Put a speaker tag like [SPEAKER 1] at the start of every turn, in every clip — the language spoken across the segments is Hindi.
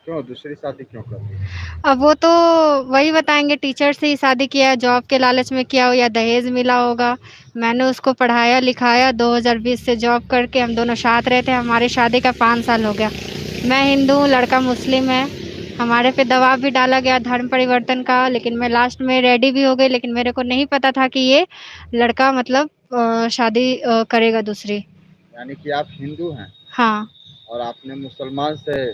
[SPEAKER 1] क्यों दूसरी शादी क्यों कर दी?
[SPEAKER 2] अब वो तो वही बताएँगे, टीचर से ही शादी किया है, जॉब के लालच में किया हो या दहेज मिला होगा। मैंने उसको पढ़ाया-लिखाया, 2020 से जॉब करके हम दोनों साथ रहते हैं, हमारी शादी का 5 साल हो गया। मैं हिंदू हूँ, लड़का मुस्लिम है। हमारे पे दबाव भी डाला गया धर्म परिवर्तन का, लेकिन मैं लास्ट में रेडी भी हो गई, लेकिन मेरे को नहीं पता था कि ये लड़का मतलब शादी करेगा दूसरी।
[SPEAKER 1] यानी कि आप हिंदू हैं
[SPEAKER 2] हाँ,
[SPEAKER 1] और आपने मुसलमान से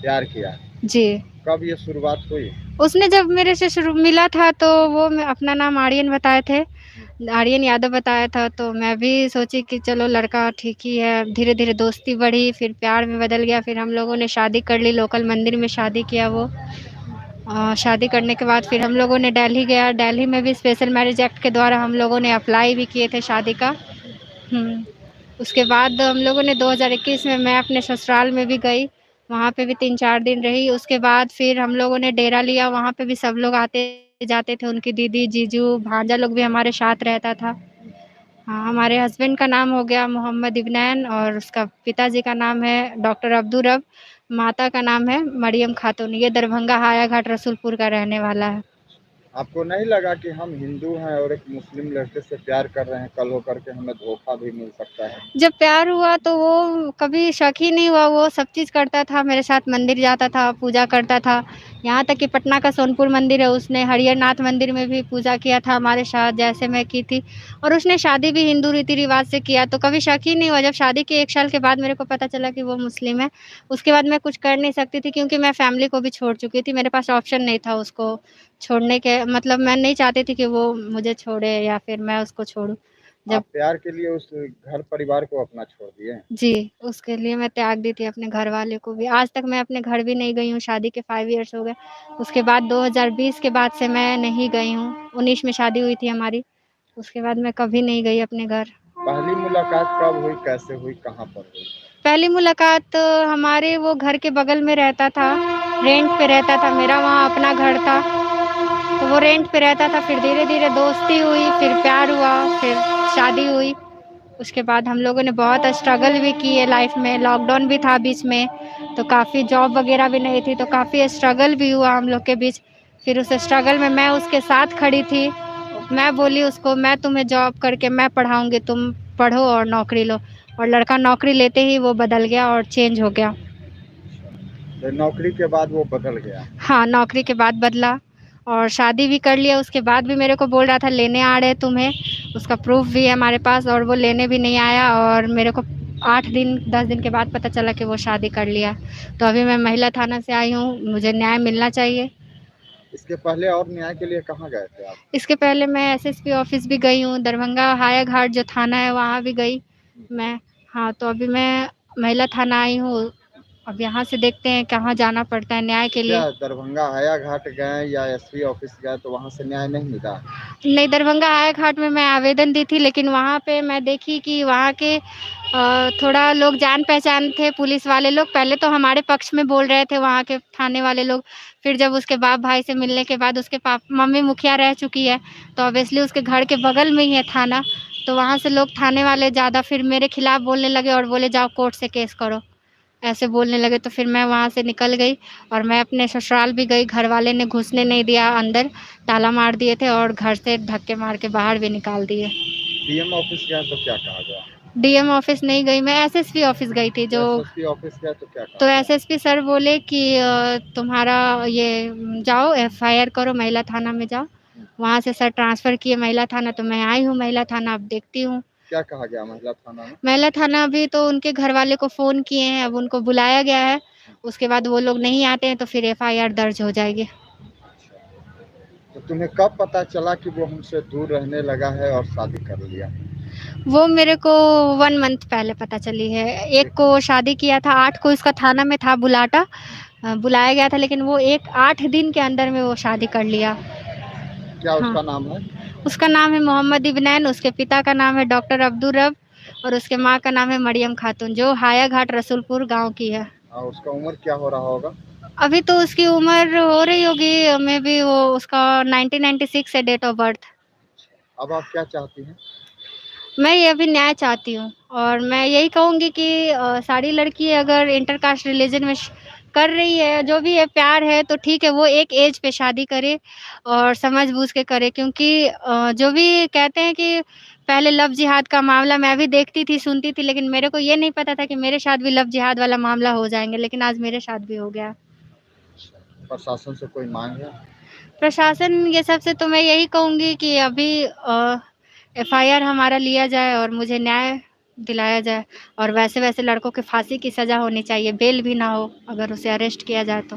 [SPEAKER 1] प्यार किया।
[SPEAKER 2] जी।
[SPEAKER 1] कब ये शुरुआत हुई?
[SPEAKER 2] उसने जब मेरे से शुरू मिला था तो वो मैं अपना नाम आर्यन बताए थे,
[SPEAKER 1] हुँ,
[SPEAKER 2] आर्यन यादव बताया था, तो मैं भी सोची कि चलो लड़का ठीक ही है। धीरे-धीरे दोस्ती बढ़ी, फिर प्यार में बदल गया, फिर हम लोगों ने शादी कर ली, लोकल मंदिर में शादी किया वो।
[SPEAKER 1] हुँ।
[SPEAKER 2] शादी करने के बाद फिर हम लोगों ने दिल्ली गया, दिल्ली में भी स्पेशल मैरिज एक्ट के द्वारा हम लोगों ने अप्लाई भी किए थे शादी का। हुँ। उसके बाद हम लोगों ने 2021 में मैं अपने ससुराल में भी गई, वहाँ पे भी 3-4 दिन रही। उसके बाद फिर हम लोगों ने डेरा लिया, वहाँ पे भी सब लोग आते-जाते थे, उनकी दीदी, जीजू, भांजा लोग भी हमारे साथ रहता था। हाँ, हमारे हस्बैंड का नाम हो गया मोहम्मद इब्नैन और उसका पिताजी का नाम है डॉक्टर अब्दुल रब, माता का नाम है मरियम खातून। ये दरभंगा हाया घाट रसूलपुर का रहने वाला है।
[SPEAKER 1] आपको नहीं लगा कि हम हिंदू हैं और एक मुस्लिम लड़के से प्यार कर रहे हैं, कल हो कर के हमें धोखा भी मिल सकता है?
[SPEAKER 2] जब प्यार हुआ तो वो कभी शक ही नहीं हुआ, वो सब चीज़ करता था, मेरे साथ मंदिर जाता था, पूजा करता था। यहाँ तक कि पटना का सोनपुर मंदिर है, उसने हरिहरनाथ मंदिर में भी पूजा किया था हमारे साथ, जैसे मैं की थी। और उसने शादी भी हिंदू रीति-रिवाज से किया, तो कभी शक ही नहीं हुआ। जब शादी के 1 साल के बाद मेरे को पता चला कि वो मुस्लिम है, उसके बाद मैं कुछ कर नहीं सकती थी क्योंकि मैं फैमिली को भी छोड़ चुकी थी। मेरे पास ऑप्शन नहीं था उसको छोड़ने के, मतलब मैं नहीं चाहती थी कि वो मुझे छोड़े या फिर मैं उसको छोड़ूँ। जब
[SPEAKER 1] आप प्यार के लिए उस घर परिवार को अपना छोड़ दिए हैं।
[SPEAKER 2] जी, उसके लिए मैं त्याग दी थी अपने घरवाले को भी। आज तक मैं अपने घर भी नहीं गई हूँ, शादी के 5 इयर्स हो गए। उसके बाद 2020 के बाद से मैं नहीं गई हूँ, 19 में शादी हुई थी हमारी, उसके बाद मैं कभी नहीं गई अपने घर।
[SPEAKER 1] पहली मुलाकात कब हुई, कैसे हुई, कहाँ पर हुई?
[SPEAKER 2] पहली मुलाकात हमारे वो घर के बगल में रहता था, रेंट पे रहता था, मेरा वहाँ अपना घर था, तो वो रेंट पे रहता था, फिर धीरे-धीरे दोस्ती हुई, फिर प्यार हुआ, फिर शादी हुई। उसके बाद हम लोगों ने बहुत स्ट्रगल भी किए लाइफ में, लॉकडाउन भी था बीच में, तो काफ़ी जॉब वगैरह भी नहीं थी, तो काफ़ी स्ट्रगल भी हुआ हम लोग के बीच। फिर उस स्ट्रगल में मैं उसके साथ खड़ी थी। मैं बोली उसको, मैं तुम्हें जॉब करके मैं पढ़ाऊँगी, तुम पढ़ो और नौकरी लो। और लड़का नौकरी लेते ही वो बदल गया और चेंज हो गया।
[SPEAKER 1] तो नौकरी के बाद वो बदल गया।
[SPEAKER 2] हाँ, नौकरी के बाद बदला और शादी भी कर लिया, उसके बाद भी मेरे को बोल रहा था लेने आ रहे हैं तुम्हें, उसका प्रूफ़ भी है हमारे पास और वो लेने भी नहीं आया और मेरे को 8 दिन 10 दिन के बाद पता चला कि वो शादी कर लिया। तो अभी मैं महिला थाना से आई हूँ, मुझे न्याय मिलना चाहिए।
[SPEAKER 1] इसके पहले और न्याय के लिए कहाँ गए थे आप?
[SPEAKER 2] इसके पहले मैं एसएसपी ऑफ़िस भी गई हूँ, दरभंगा हाया घाट जो थाना है वहाँ भी गई मैं। हाँ, तो अभी मैं महिला थाना आई हूँ, अब यहाँ से देखते हैं कहाँ जाना पड़ता है न्याय
[SPEAKER 1] तो
[SPEAKER 2] के
[SPEAKER 1] क्या
[SPEAKER 2] लिए।
[SPEAKER 1] दरभंगा हाया घाट गए या एसपी ऑफिस गए तो वहाँ से न्याय नहीं मिला?
[SPEAKER 2] नहीं, दरभंगा हाया घाट में मैं आवेदन दी थी, लेकिन वहाँ पे मैं देखी कि वहाँ के थोड़ा लोग जान-पहचान थे पुलिस वाले लोग, पहले तो हमारे पक्ष में बोल रहे थे वहाँ के थाने वाले लोग, फिर जब उसके बाप भाई से मिलने के बाद उसके मम्मी मुखिया रह चुकी है, तो ऑब्वियसली उसके घर के बगल में ही है थाना, तो वहाँ से लोग थाने वाले ज़्यादा फिर मेरे खिलाफ बोलने लगे और बोले जाओ कोर्ट से केस करो। ऐसे बोलने लगे तो फिर मैं वहाँ से निकल गई और मैं अपने ससुराल भी गई, घरवाले ने घुसने नहीं दिया अंदर, ताला मार दिए थे और घर से धक्के मार के बाहर भी निकाल दिए।
[SPEAKER 1] डीएम ऑफिस गए तो क्या कहा गया?
[SPEAKER 2] डीएम ऑफ़िस नहीं गई मैं, एसएसपी ऑफ़िस गई थी जो।
[SPEAKER 1] एसएसपी ऑफिस गए तो क्या
[SPEAKER 2] तो
[SPEAKER 1] कहा गया?
[SPEAKER 2] एसएसपी सर बोले कि तुम्हारा ये जाओ एफआईआर करो महिला थाना में जाओ। वहाँ से सर ट्रांसफ़र किए महिला थाना, तो मैं आई हूँ महिला थाना, अब देखती हूँ।
[SPEAKER 1] क्या कहा गया महिला थाना में?
[SPEAKER 2] महिला थाना अभी तो उनके घरवाले को फ़ोन किए हैं, अब उनको बुलाया गया है, उसके बाद वो लोग नहीं आते हैं तो फिर एफआईआर दर्ज हो जाएगी।
[SPEAKER 1] तो तुम्हें कब पता चला कि वो हमसे दूर रहने लगा है और शादी कर लिया?
[SPEAKER 2] वो मेरे को 1 मंथ पहले पता चली है। एक को शादी किया था, 8 को इसका थाना में था बुलाटा, बुलाया गया था, लेकिन वो 8 दिन के अंदर में वो शादी कर लिया।
[SPEAKER 1] क्या
[SPEAKER 2] हाँ,
[SPEAKER 1] उसका नाम है?
[SPEAKER 2] उसका नाम है मोहम्मद इब्नैन, उसके पिता का नाम है डॉक्टर अब्दुल रब और उसके माँ का नाम है मरियम खातून, जो हाया घाट रसूलपुर गाँव की है।
[SPEAKER 1] और उसका उम्र क्या हो रहा होगा?
[SPEAKER 2] अभी तो उसकी उम्र हो रही होगी मेबी, वो उसका 1996 है डेट ऑफ बर्थ।
[SPEAKER 1] अब आप क्या चाहती हैं?
[SPEAKER 2] मैं ये अभी न्याय चाहती हूँ और मैं यही कहूँगी कि सारी लड़की अगर इंटर कास्ट रिलीजन में कर रही है, जो भी है प्यार है तो ठीक है, वो एक एज पे शादी करे और समझ-बूझ के करे, क्योंकि जो भी कहते हैं कि पहले लव जिहाद का मामला मैं भी देखती थी, सुनती थी, लेकिन मेरे को ये नहीं पता था कि मेरे साथ भी लव जिहाद वाला मामला हो जाएँगे, लेकिन आज मेरे साथ भी हो गया।
[SPEAKER 1] प्रशासन से कोई मांग है?
[SPEAKER 2] प्रशासन ये सब से तो मैं यही कहूँगी कि अभी एफआईआर हमारा लिया जाए और मुझे न्याय दिलाया जाए, और वैसे-वैसे लड़कों की फांसी की सज़ा होनी चाहिए, बेल भी ना हो अगर उसे अरेस्ट किया जाए तो।